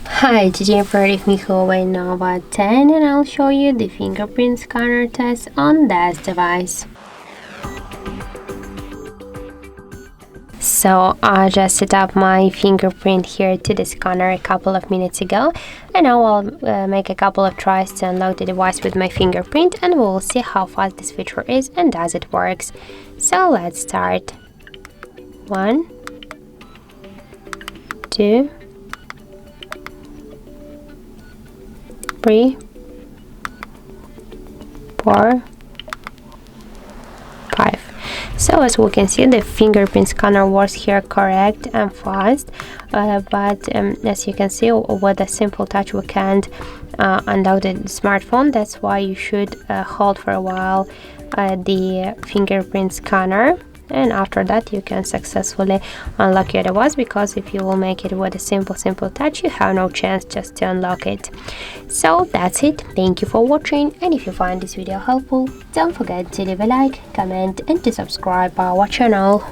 Hi, today I'm with me HUAWEI Nova 10 and I'll show you the fingerprint scanner test on this device. So I just set up my fingerprint here to the scanner a couple of minutes ago, and now I'll make a couple of tries to unlock the device with my fingerprint, and we'll see how fast this feature is and does it works. So let's start. 1, 2, 3, 4, 5. So as we can see, the fingerprint scanner works here correct and fast, but as you can see, with a simple touch we can't unlock the smartphone. That's why you should hold for a while the fingerprint scanner, and after that you can successfully unlock your device, because if you will make it with a simple touch, you have no chance just to unlock it. So that's it. Thank you for watching, and if you find this video helpful, don't forget to leave a like, comment and to subscribe our channel.